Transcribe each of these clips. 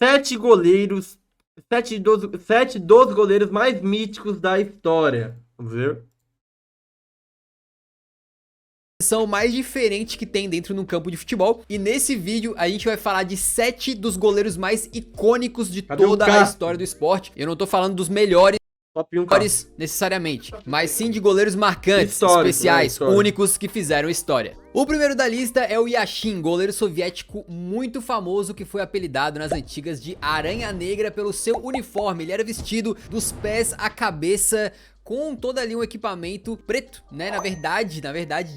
Sete goleiros, sete dos goleiros mais míticos da história. Vamos ver. São mais diferente que tem dentro de um campo de futebol. E nesse vídeo a gente vai falar de 7 dos goleiros mais icônicos de toda a história do esporte. Eu não tô falando dos melhores necessariamente, mas sim de goleiros marcantes, especiais, únicos que fizeram história. O primeiro da lista é o Yashin, goleiro soviético muito famoso que foi apelidado nas antigas de Aranha Negra pelo seu uniforme. Ele era vestido dos pés à cabeça com todo ali um equipamento preto, né? Na verdade,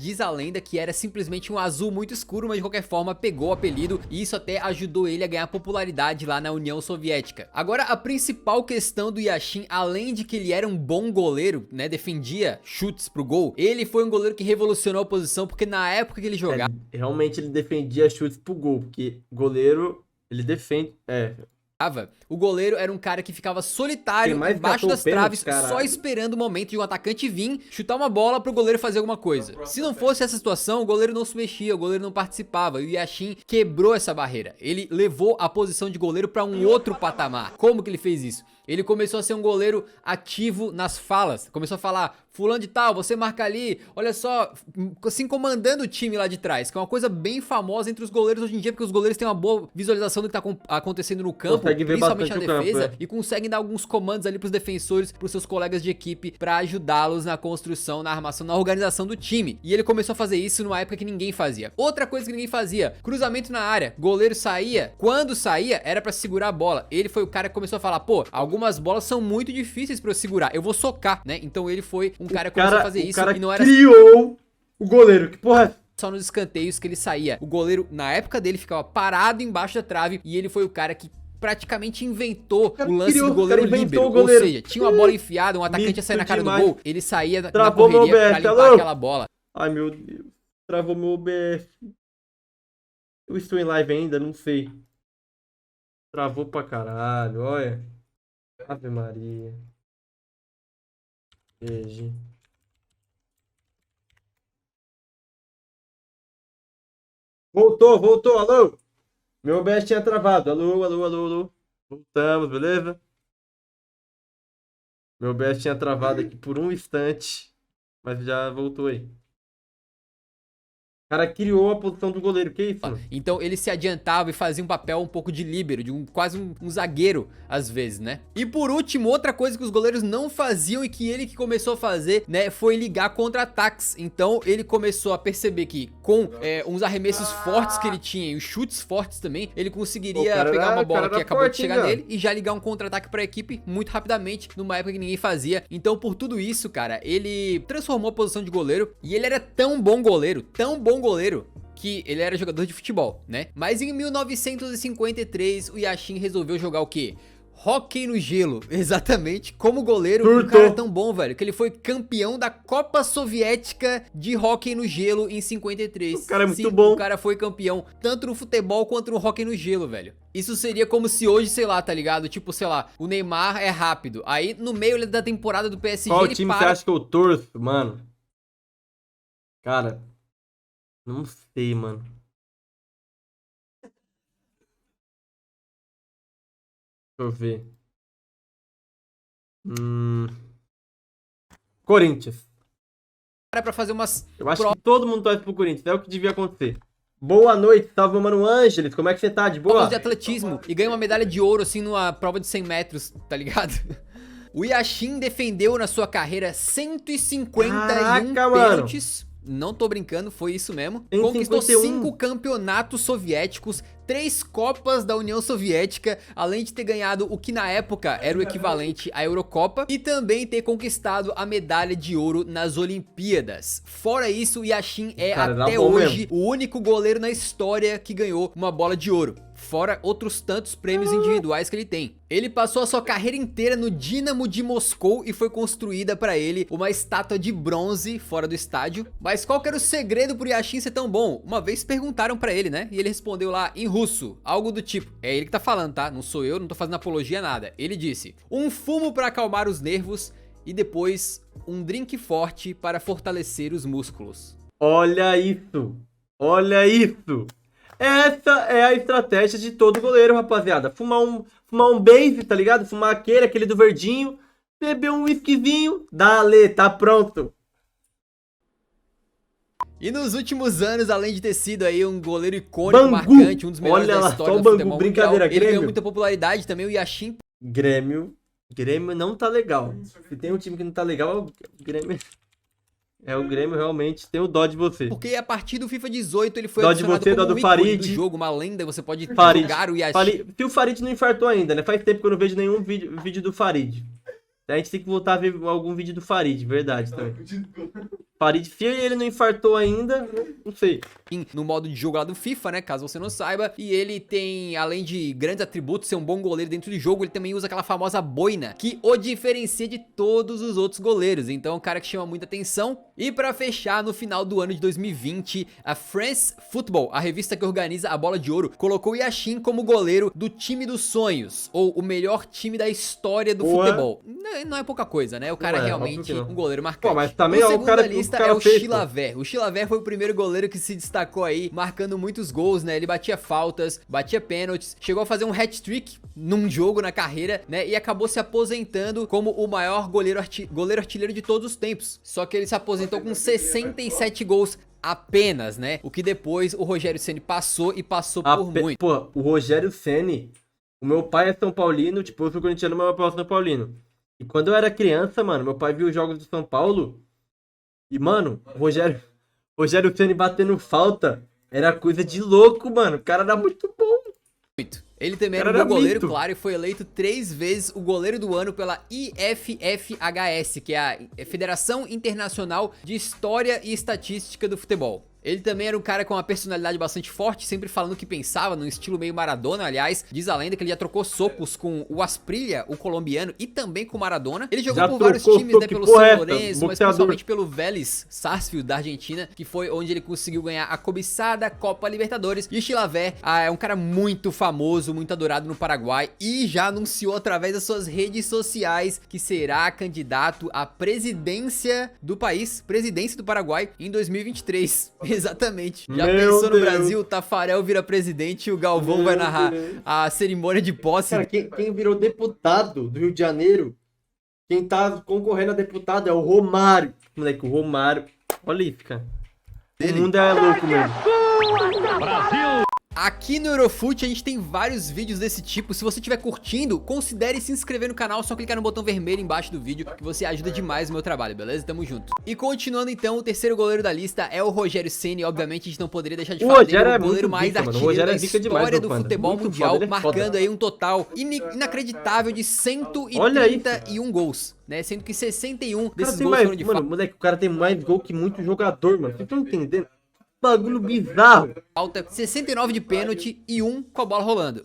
diz a lenda que era simplesmente um azul muito escuro, mas de qualquer forma pegou o apelido e isso até ajudou ele a ganhar popularidade lá na União Soviética. Agora, a principal questão do Yashin, além de que ele era um bom goleiro, né? Defendia chutes pro gol, ele foi um goleiro que revolucionou a posição, porque na época que ele jogava... realmente ele defendia chutes pro gol, porque goleiro, ele defende... O goleiro era um cara que ficava solitário embaixo das traves, só esperando o momento de um atacante vir, chutar uma bola pro goleiro fazer alguma coisa. Se não fosse essa situação, o goleiro não se mexia, o goleiro não participava, e o Yashin quebrou essa barreira. Ele levou a posição de goleiro para um outro patamar. Como que ele fez isso? Ele começou a ser um goleiro ativo nas falas, começou a falar: fulano de tal, você marca ali, olha só, assim, comandando o time lá de trás, que é uma coisa bem famosa entre os goleiros hoje em dia, porque os goleiros têm uma boa visualização do que tá acontecendo no campo, principalmente na defesa, e conseguem dar alguns comandos ali pros defensores, pros seus colegas de equipe, pra ajudá-los na construção, na armação, na organização do time. E ele começou a fazer isso numa época que ninguém fazia. Outra coisa que ninguém fazia: cruzamento na área, goleiro saía, quando saía era pra segurar a bola. Ele foi o cara que começou a falar: pô, algumas bolas são muito difíceis pra eu segurar, eu vou socar, né? Então ele foi um cara que começou a fazer isso e não era... criou o goleiro, que porra é? Só nos escanteios que ele saía. O goleiro, na época dele, ficava parado embaixo da trave e ele foi o cara que praticamente inventou o lance do goleiro líbero, ou seja, tinha uma bola enfiada, um atacante ia sair na cara do gol, ele saía na correria pra limpar aquela bola. Ai meu Deus, travou meu OBS. Eu estou em live ainda, não sei. Travou pra caralho, olha. Ave Maria. Beijo. Voltou, alô? Meu OBS tinha travado, alô. Voltamos, beleza? Meu OBS tinha travado aqui por um instante, mas já voltou aí. O cara criou a posição do goleiro, que isso, mano? Então ele se adiantava e fazia um papel um pouco de líbero, de quase um zagueiro às vezes, né? E por último, outra coisa que os goleiros não faziam e que ele que começou a fazer, né, foi ligar contra-ataques. Então ele começou a perceber que com uns arremessos fortes que ele tinha e os chutes fortes também, ele conseguiria pegar uma bola que acabou de chegar nele e já ligar um contra-ataque pra equipe muito rapidamente, numa época que ninguém fazia. Então por tudo isso, cara, ele transformou a posição de goleiro e ele era tão bom goleiro, que ele era jogador de futebol, né? Mas em 1953 o Yashin resolveu jogar o quê? Hóquei no gelo, exatamente, como goleiro. O cara é tão bom, velho, que ele foi campeão da Copa Soviética de hóquei no gelo em 53. O cara é muito bom. O cara foi campeão tanto no futebol quanto no hóquei no gelo, velho. Isso seria como se hoje, sei lá, tá ligado? Tipo, sei lá, o Neymar é rápido, aí no meio da temporada do PSG qual ele time você acha que eu torço, mano? Cara, não sei, mano. Deixa eu ver. Corinthians. pra fazer umas... Eu acho que todo mundo torce pro Corinthians. É o que devia acontecer. Boa noite, salve, meu mano Ângeles. Como é que você tá? De boa? De atletismo e ganha uma medalha de ouro, assim, numa prova de 100 metros, tá ligado? O Yashin defendeu na sua carreira 151 pênaltis. Não tô brincando, foi isso mesmo. Conquistou 5 campeonatos soviéticos, 3 Copas da União Soviética, além de ter ganhado o que na época era o equivalente à Eurocopa e também ter conquistado a medalha de ouro nas Olimpíadas. Fora isso, o Yashin é até hoje o único goleiro na história que ganhou uma bola de ouro. Fora outros tantos prêmios individuais que ele tem. Ele passou a sua carreira inteira no Dínamo de Moscou e foi construída pra ele uma estátua de bronze fora do estádio. Mas qual que era o segredo pro Yashin ser tão bom? Uma vez perguntaram pra ele, né? E ele respondeu lá em russo, algo do tipo. É ele que tá falando, tá? Não sou eu, não tô fazendo apologia a nada. Ele disse: um fumo pra acalmar os nervos e depois um drink forte para fortalecer os músculos. Olha isso! Olha isso! Essa é a estratégia de todo goleiro, rapaziada. Fumar um base, tá ligado? Fumar aquele do verdinho. Beber um whiskyzinho. Dale, tá pronto. E nos últimos anos, além de ter sido aí um goleiro icônico, marcante, um dos melhores da história do futebol mundial, ele ganhou muita popularidade também, o Yashin. Grêmio não tá legal. Se tem um time que não tá legal, é o Grêmio. É o Grêmio, realmente. Tem o dó de você. Porque a partir do FIFA 18 ele foi adicionado como um ícone do jogo, uma lenda, você pode jogar o Yashin. Se o Farid não infartou ainda, né? Faz tempo que eu não vejo nenhum vídeo do Farid. A gente tem que voltar a ver algum vídeo do Farid, verdade também. Farid, se ele não infartou ainda, não sei. No modo de jogo lá do FIFA, né, caso você não saiba. E ele tem, além de grandes atributos, ser um bom goleiro dentro do jogo, ele também usa aquela famosa boina, que o diferencia de todos os outros goleiros. Então é um cara que chama muita atenção. E pra fechar, no final do ano de 2020, a France Football, a revista que organiza a Bola de Ouro, colocou o Yashin como goleiro do time dos sonhos, ou o melhor time da história do futebol. Não é pouca coisa, né? O cara é realmente um goleiro marcante. Pô, mas também o cara lista é o Chilavert. O Chilavert foi o primeiro goleiro que se destacou aí, marcando muitos gols, né? Ele batia faltas, batia pênaltis, chegou a fazer um hat-trick num jogo na carreira, né? E acabou se aposentando como o maior goleiro artilheiro de todos os tempos. Só que ele se aposentou com 67 gols apenas, né? O que depois o Rogério Ceni passou e passou por muito. Pô, o Rogério Ceni, o meu pai é São Paulino, tipo, eu sou corintiano, mas meu pai é São Paulino. E quando eu era criança, mano, meu pai viu os jogos do São Paulo e, mano, o Rogério Ceni batendo falta era coisa de louco, mano. O cara era muito bom. Ele também era um bom goleiro, claro, e foi eleito 3 vezes o goleiro do ano pela IFFHS, que é a Federação Internacional de História e Estatística do Futebol. Ele também era um cara com uma personalidade bastante forte, sempre falando o que pensava, num estilo meio Maradona, aliás. Diz a lenda que ele já trocou socos com o Asprilla, o colombiano, e também com o Maradona. Ele jogou por vários times, né, pelo São Lourenço, mas principalmente pelo Vélez Sarsfield da Argentina, que foi onde ele conseguiu ganhar a cobiçada Copa Libertadores. E o Chilavert é um cara muito famoso, muito adorado no Paraguai, e já anunciou através das suas redes sociais que será candidato à presidência do país, presidência do Paraguai, em 2023. Exatamente. Já pensou no Brasil, o Tafarel vira presidente e o Galvão vai narrar a cerimônia de posse. Cara, quem virou deputado do Rio de Janeiro, quem tá concorrendo a deputado é o Romário. Moleque, o Romário. Olha isso, cara. O mundo é louco mesmo. Brasil! Aqui no Eurofut a gente tem vários vídeos desse tipo. Se você estiver curtindo, considere se inscrever no canal. Só clicar no botão vermelho embaixo do vídeo, que você ajuda demais no meu trabalho, beleza? Tamo junto. E continuando então, o terceiro goleiro da lista é o Rogério Ceni. Obviamente a gente não poderia deixar de falar dele, o goleiro mais artilheiro da história do futebol mundial, marcando aí um total inacreditável de 131 gols, né? Sendo que 61 desses gols foram de falta. Moleque, o cara tem mais gol que muito jogador, mano. Vocês estão entendendo? Bagulho bizarro. Falta 69 de pênalti e 1 com a bola rolando.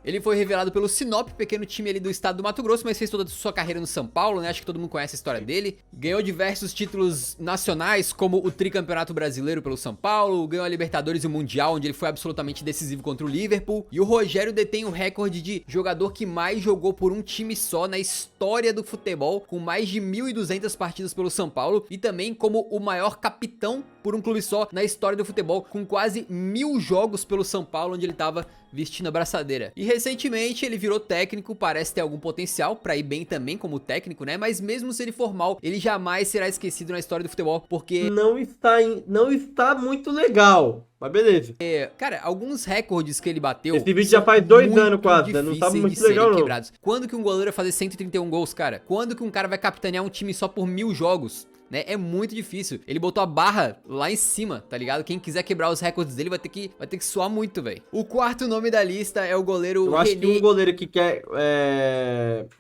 Ele foi revelado pelo Sinop, pequeno time ali do estado do Mato Grosso, mas fez toda a sua carreira no São Paulo, né? Acho que todo mundo conhece a história dele. Ganhou diversos títulos nacionais, como o tricampeonato brasileiro pelo São Paulo, ganhou a Libertadores e o Mundial, onde ele foi absolutamente decisivo contra o Liverpool. E o Rogério detém o recorde de jogador que mais jogou por um time só na história do futebol, com mais de 1.200 partidas pelo São Paulo, e também como o maior capitão por um clube só na história do futebol, com quase 1.000 jogos pelo São Paulo, onde ele tava vestindo a braçadeira. E recentemente ele virou técnico, parece ter algum potencial pra ir bem também como técnico, né? Mas mesmo se ele for mal, ele jamais será esquecido na história do futebol, porque não está muito legal. Mas beleza. Cara, alguns recordes que ele bateu... Esse vídeo já faz 2 anos quase, né? Não tá muito legal não. Quebrados. Quando que um goleiro vai fazer 131 gols, cara? Quando que um cara vai capitanear um time só por 1.000 jogos? Né? É muito difícil. Ele botou a barra lá em cima, tá ligado? Quem quiser quebrar os recordes dele vai ter que suar muito, velho. O quarto nome da lista é o goleiro Eu acho que um goleiro que quer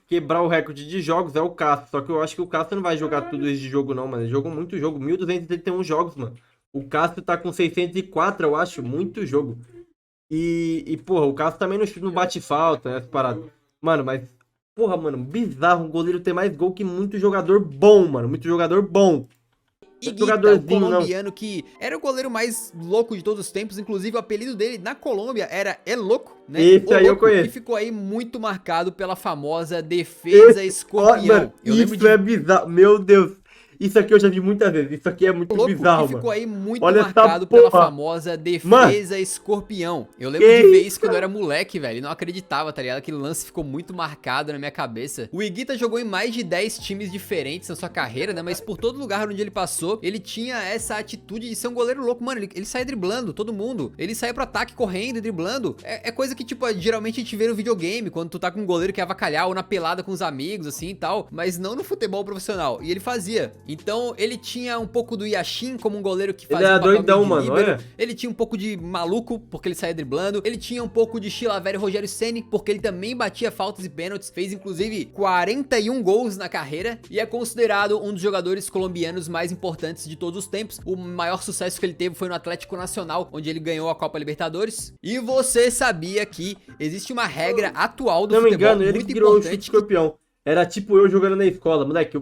quebrar o recorde de jogos é o Cássio. Só que eu acho que o Cássio não vai jogar tudo isso de jogo não, mano. Ele jogou muito jogo. 1.231 jogos, mano. O Cássio tá com 604, eu acho. Muito jogo. E porra, o Cássio também não bate falta, né? Parado. Mano, mas... Porra, mano, bizarro um goleiro ter mais gol que muito jogador bom, mano. Muito jogador bom. Higuita, o colombiano que era o goleiro mais louco de todos os tempos. Inclusive o apelido dele na Colômbia era É Louco, né? Esse aí eu conheço. E ficou aí muito marcado pela famosa defesa escorpião. Isso é bizarro, meu Deus. Isso aqui eu já vi muitas vezes. Isso aqui é muito bizarro, que ficou aí muito Olha marcado pela famosa defesa escorpião. Eu lembro de ver isso quando eu era moleque, velho. Não acreditava, tá ligado? Aquele lance ficou muito marcado na minha cabeça. O Higuita jogou em mais de 10 times diferentes na sua carreira, né? Mas por todo lugar onde ele passou, ele tinha essa atitude de ser um goleiro louco. Mano, ele saía driblando todo mundo. Ele saía pro ataque correndo e driblando. É coisa que, tipo, geralmente a gente vê no videogame, quando tu tá com um goleiro que é avacalhar ou na pelada com os amigos, assim e tal. Mas não no futebol profissional. E ele fazia. Então, ele tinha um pouco do Yashin como um goleiro que fazia ele era doidão, mano, olha. Ele tinha um pouco de maluco, porque ele saía driblando. Ele tinha um pouco de Chilaveri e Rogério Ceni, porque ele também batia faltas e pênaltis. Fez, inclusive, 41 gols na carreira. E é considerado um dos jogadores colombianos mais importantes de todos os tempos. O maior sucesso que ele teve foi no Atlético Nacional, onde ele ganhou a Copa Libertadores. E você sabia que existe uma regra atual do futebol muito ele que virou importante. O escorpião. Era tipo eu jogando na escola, moleque.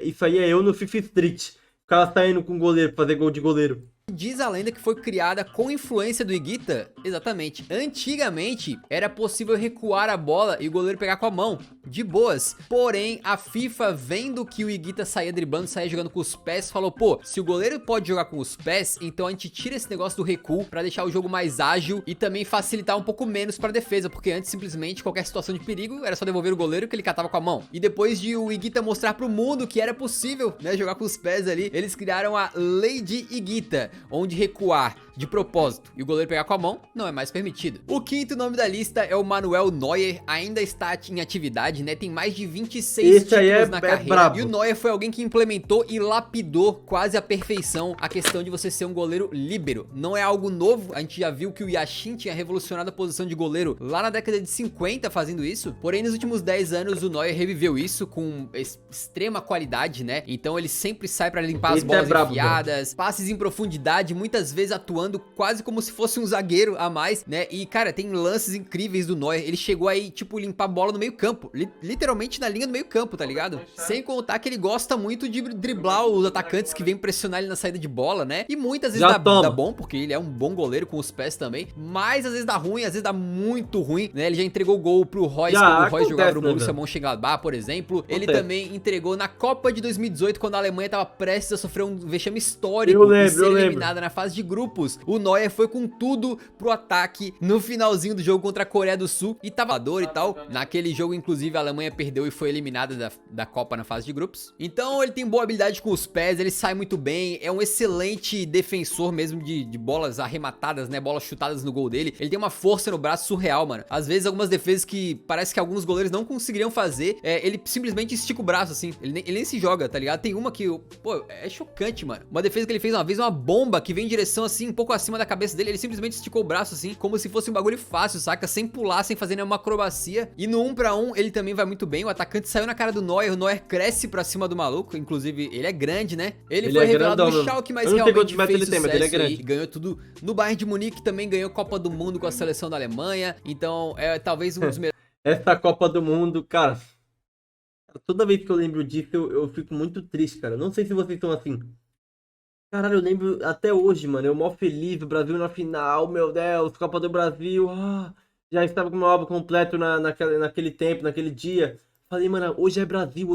Isso aí é eu no FIFA Street. O cara saindo com goleiro, fazer gol de goleiro. Diz a lenda que foi criada com influência do Higuita. Exatamente. Antigamente, era possível recuar a bola e o goleiro pegar com a mão, de boas. Porém, a FIFA, vendo que o Higuita saía driblando, saía jogando com os pés, falou, pô, se o goleiro pode jogar com os pés, então a gente tira esse negócio do recuo pra deixar o jogo mais ágil e também facilitar um pouco menos pra defesa, porque antes, simplesmente, qualquer situação de perigo, era só devolver o goleiro que ele catava com a mão. E depois de o Higuita mostrar pro mundo que era possível, né, jogar com os pés ali, eles criaram a Lei de Higuita, onde recuar de propósito e o goleiro pegar com a mão não é mais permitido. O quinto nome da lista é o Manuel Neuer, ainda está em atividade, né? Tem mais de 26 títulos na carreira. E o Neuer foi alguém que implementou e lapidou quase à perfeição a questão de você ser um goleiro líbero. Não é algo novo, a gente já viu que o Yashin tinha revolucionado a posição de goleiro lá na década de 50 fazendo isso. Porém, nos últimos 10 anos o Neuer reviveu isso com extrema qualidade, né? Então ele sempre sai para limpar as bolas enfiadas, passes em profundidade, muitas vezes atuando quase como se fosse um zagueiro a mais, né? E, cara, tem lances incríveis do Neuer. Ele chegou aí, tipo, limpar a bola no meio campo. Literalmente na linha do meio campo, tá ligado? Sem contar que ele gosta muito de driblar os atacantes que vêm pressionar ele na saída de bola, né? E muitas vezes dá bom, porque ele é um bom goleiro com os pés também. Mas às vezes dá ruim, às vezes dá muito ruim, né? Ele já entregou gol pro Royce, quando o Royce jogava no Borussia Mönchengladbach, por exemplo. Ele também entregou na Copa de 2018, quando a Alemanha tava prestes a sofrer um vexame histórico e ser eliminada na fase de grupos. O Neuer foi com tudo pro ataque no finalzinho do jogo contra a Coreia do Sul e tava dor e tal. Naquele jogo, inclusive, a Alemanha perdeu e foi eliminada da Copa na fase de grupos. Então ele tem boa habilidade com os pés, ele sai muito bem, é um excelente defensor mesmo de bolas arrematadas, né, bolas chutadas no gol dele. Ele tem uma força no braço surreal, mano. Às vezes algumas defesas que parece que alguns goleiros não conseguiriam fazer, ele simplesmente estica o braço assim, ele nem se joga, tá ligado? Tem uma que, pô, é chocante, mano. Uma defesa que ele fez uma vez, uma bomba que vem em direção assim, um pouco acima da cabeça dele, ele simplesmente esticou o braço assim, como se fosse um bagulho fácil, saca? Sem pular, sem fazer nenhuma acrobacia. E no 1 pra 1 ele também vai muito bem. O atacante saiu na cara do Neuer, o Neuer cresce pra cima do maluco, inclusive ele é grande, né? Ele foi revelado no Schalke, mas realmente fez sucesso aí, ganhou tudo no Bayern de Munique, também ganhou Copa do Mundo com a seleção da Alemanha. Então é talvez um dos melhores. Essa Copa do Mundo, cara, toda vez que eu lembro disso eu fico muito triste, cara. Não sei se vocês estão assim. Caralho, eu lembro até hoje, mano, eu mó feliz, o Brasil na final, meu Deus, Copa do Brasil, já estava com o meu álbum completo naquele tempo, naquele dia. Falei, mano, hoje é Brasil,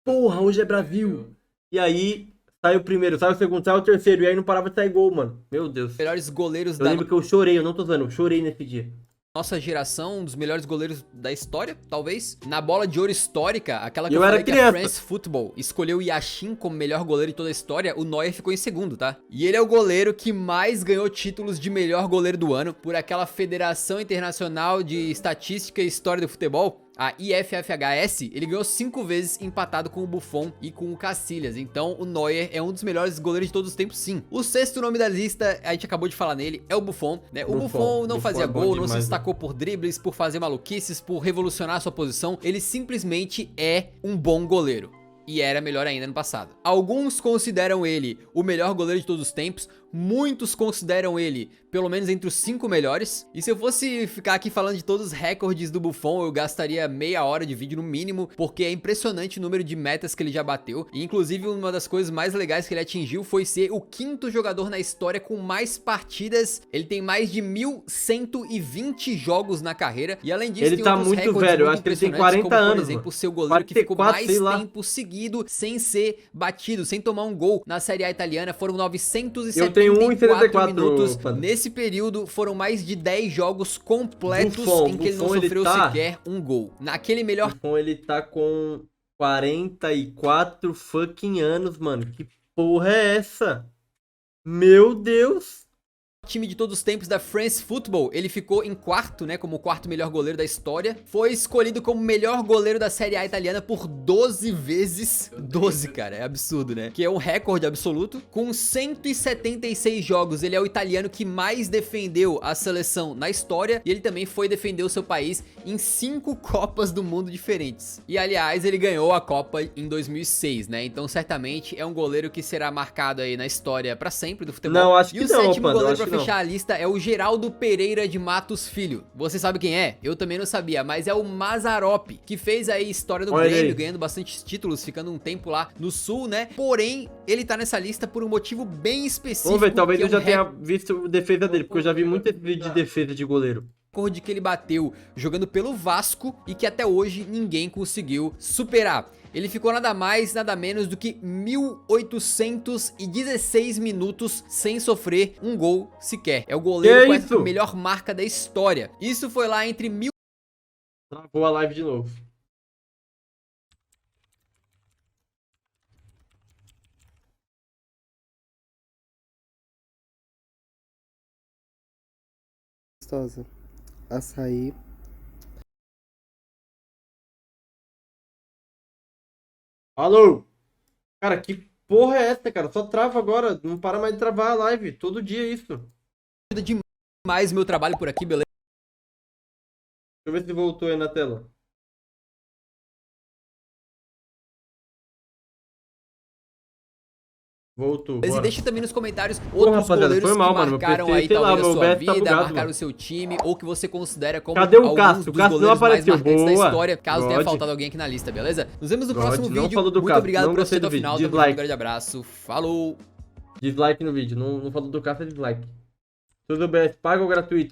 porra, hoje é Brasil. E aí, sai o primeiro, sai o segundo, sai o terceiro, e aí não parava de sair gol, mano, meu Deus. Melhores goleiros eu lembro que eu chorei, eu não tô zoando, eu chorei nesse dia. Nossa geração, um dos melhores goleiros da história, talvez. Na bola de ouro histórica, aquela que eu falei que a France Football escolheu o Yashin como melhor goleiro de toda a história, o Neuer ficou em segundo, tá? E ele é o goleiro que mais ganhou títulos de melhor goleiro do ano por aquela Federação Internacional de Estatística e História do Futebol, a IFFHS. Ele ganhou 5 vezes empatado com o Buffon e com o Casillas. Então o Neuer é um dos melhores goleiros de todos os tempos, sim. O sexto nome da lista, a gente acabou de falar nele, é o Buffon, né? O Buffon não fazia gol, não se destacou por dribles, por fazer maluquices, por revolucionar a sua posição. Ele simplesmente é um bom goleiro. E era melhor ainda no passado. Alguns consideram ele o melhor goleiro de todos os tempos, muitos consideram ele, pelo menos entre os 5 melhores. E se eu fosse ficar aqui falando de todos os recordes do Buffon, eu gastaria meia hora de vídeo no mínimo, porque é impressionante o número de metas que ele já bateu. E inclusive uma das coisas mais legais que ele atingiu foi ser o 5º jogador na história com mais partidas. Ele tem mais de 1.120 jogos na carreira. E além disso, ele tem tá outros muito recordes velho, eu muito acho que ele tem impressionantes, 40 como, anos, por exemplo, o seu goleiro que 44, ficou mais sei lá. tempo seguido sem ser batido, sem tomar um gol na Série A italiana. Foram 974 eu tenho 1,74 minutos. mano. Nesse período, foram mais de 10 jogos completos em que ele não Buffon, sofreu sequer um gol. Naquele melhor... Buffon, ele tá com 44 fucking anos, mano. Que porra é essa? Meu Deus! time de todos os tempos da France Football, ele ficou em 4º, né, como o 4º melhor goleiro da história. Foi escolhido como melhor goleiro da Série A italiana por 12 vezes. 12, cara, é absurdo, né? Que é um recorde absoluto. Com 176 jogos, ele é o italiano que mais defendeu a seleção na história. E ele também foi defender o seu país em 5 Copas do Mundo diferentes. E, aliás, ele ganhou a Copa em 2006, né? Então, certamente, é um goleiro que será marcado aí na história pra sempre do futebol. Não, acho que não. E o 7º goleiro pra fechar a lista é o Geraldo Pereira de Matos Filho. Você sabe quem é? Eu também não sabia, mas é o Mazzaropi, que fez aí história do Grêmio, ganhando bastante títulos, ficando um tempo lá no Sul, né? Porém, ele tá nessa lista por um motivo bem específico. Vamos ver, talvez eu já tenha visto a defesa dele, porque eu já vi muito vídeo de defesa de goleiro. Recorde que ele bateu jogando pelo Vasco e que até hoje ninguém conseguiu superar. Ele ficou nada mais, nada menos do que 1.816 minutos sem sofrer um gol sequer. É o goleiro com essa melhor marca da história. Isso foi lá entre Travou a live de novo. Gostosa. Açaí. Alô? Cara, que porra é essa, cara? Só trava agora. Não para mais de travar a live. Todo dia é isso. demais meu trabalho por aqui, beleza? Deixa eu ver se voltou aí na tela. Voltou, E bora. deixa também nos comentários outros goleiros que marcaram aí talvez a sua vida, marcaram o seu time, ou que você considera como alguns dos goleiros mais marcantes da história, caso tenha faltado alguém aqui na lista, beleza? Nos vemos no próximo vídeo. Muito obrigado por assistir até o final. Um grande abraço. Falou! Dislike no vídeo. Não falou do Cássio, é dislike. Tudo bem, paga ou gratuito?